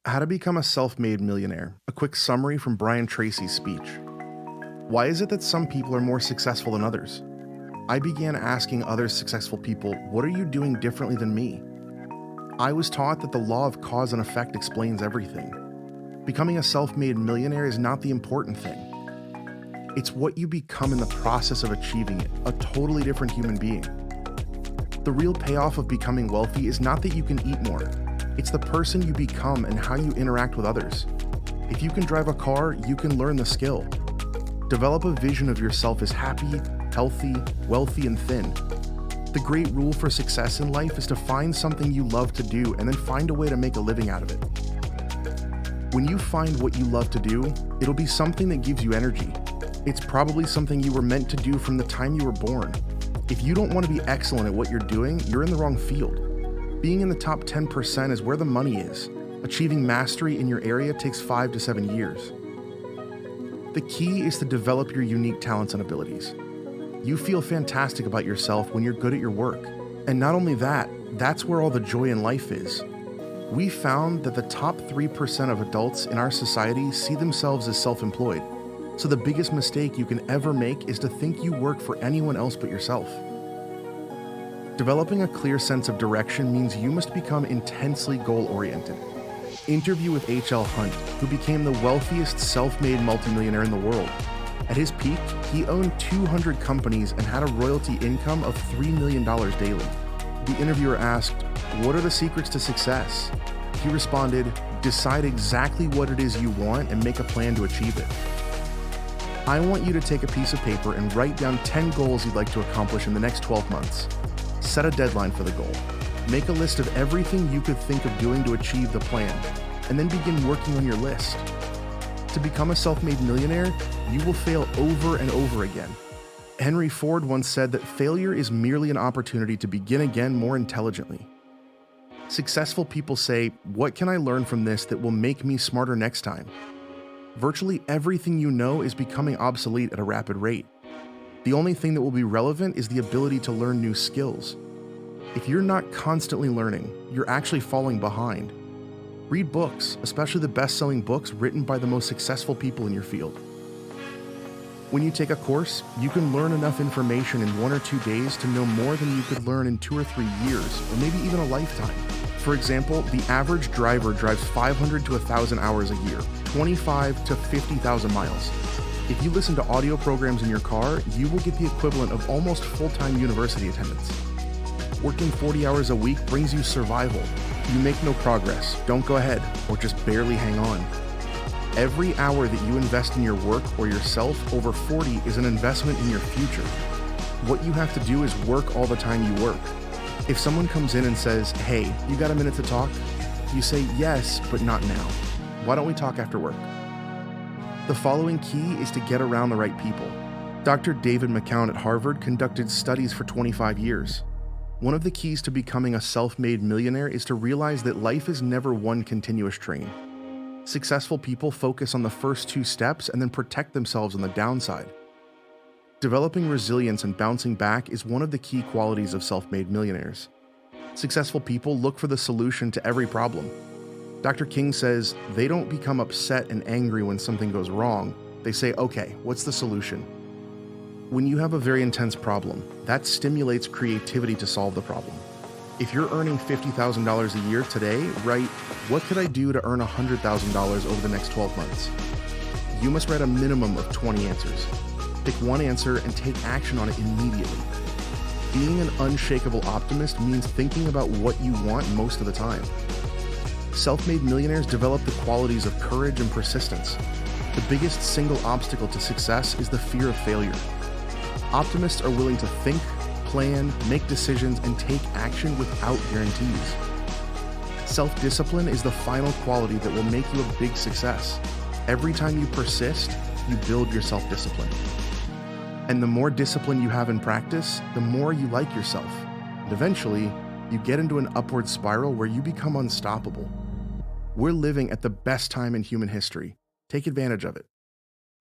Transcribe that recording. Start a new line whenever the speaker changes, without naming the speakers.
How to Become a Self-Made Millionaire, a quick summary from Brian Tracy's speech. Why is it that some people are more successful than others? I began asking other successful people, what are you doing differently than me? I was taught that the law of cause and effect explains everything. Becoming a self-made millionaire is not the important thing. It's what you become in the process of achieving it, a totally different human being. The real payoff of becoming wealthy is not that you can eat more. It's the person you become and how you interact with others. If you can drive a car, you can learn the skill. Develop a vision of yourself as happy, healthy, wealthy, and thin. The great rule for success in life is to find something you love to do and then find a way to make a living out of it. When you find what you love to do, it'll be something that gives you energy. It's probably something you were meant to do from the time you were born. If you don't want to be excellent at what you're doing, you're in the wrong field. Being in the top 10% is where the money is. Achieving mastery in your area takes 5 to 7 years. The key is to develop your unique talents and abilities. You feel fantastic about yourself when you're good at your work. And not only that, that's where all the joy in life is. We found that the top 3% of adults in our society see themselves as self-employed. So the biggest mistake you can ever make is to think you work for anyone else but yourself. Developing a clear sense of direction means you must become intensely goal-oriented. Interview with H.L. Hunt, who became the wealthiest self-made multimillionaire in the world. At his peak, he owned 200 companies and had a royalty income of $3 million daily. The interviewer asked, "What are the secrets to success?" He responded, "Decide exactly what it is you want and make a plan to achieve it." I want you to take a piece of paper and write down 10 goals you'd like to accomplish in the next 12 months. Set a deadline for the goal. Make a list of everything you could think of doing to achieve the plan, and then begin working on your list. To become a self-made millionaire, you will fail over and over again. Henry Ford once said that failure is merely an opportunity to begin again more intelligently. Successful people say, "What can I learn from this that will make me smarter next time?" Virtually everything you know is becoming obsolete at a rapid rate. The only thing that will be relevant is the ability to learn new skills. If you're not constantly learning, you're actually falling behind. Read books, especially the best-selling books written by the most successful people in your field. When you take a course, you can learn enough information in 1 or 2 days to know more than you could learn in 2 or 3 years, or maybe even a lifetime. For example, the average driver drives 500 to 1,000 hours a year, 25 to 50,000 miles. If you listen to audio programs in your car, you will get the equivalent of almost full-time university attendance. Working 40 hours a week brings you survival. You make no progress, don't go ahead, or just barely hang on. Every hour that you invest in your work or yourself over 40 is an investment in your future. What you have to do is work all the time you work. If someone comes in and says, "Hey, you got a minute to talk?" You say, "Yes, but not now. Why don't we talk after work?" The following key is to get around the right people. Dr. David McCown at Harvard conducted studies for 25 years. One of the keys to becoming a self-made millionaire is to realize that life is never one continuous train. Successful people focus on the first 2 steps and then protect themselves on the downside. Developing resilience and bouncing back is one of the key qualities of self-made millionaires. Successful people look for the solution to every problem. Dr. King says they don't become upset and angry when something goes wrong. They say, "Okay, what's the solution?" When you have a very intense problem, that stimulates creativity to solve the problem. If you're earning $50,000 a year today, write, "What could I do to earn $100,000 over the next 12 months?" You must write a minimum of 20 answers. Pick one answer and take action on it immediately. Being an unshakable optimist means thinking about what you want most of the time. Self-made millionaires develop the qualities of courage and persistence. The biggest single obstacle to success is the fear of failure. Optimists are willing to think, plan, make decisions, and take action without guarantees. Self-discipline is the final quality that will make you a big success. Every time you persist, you build your self-discipline. And the more discipline you have in practice, the more you like yourself. And eventually, you get into an upward spiral where you become unstoppable. We're living at the best time in human history. Take advantage of it.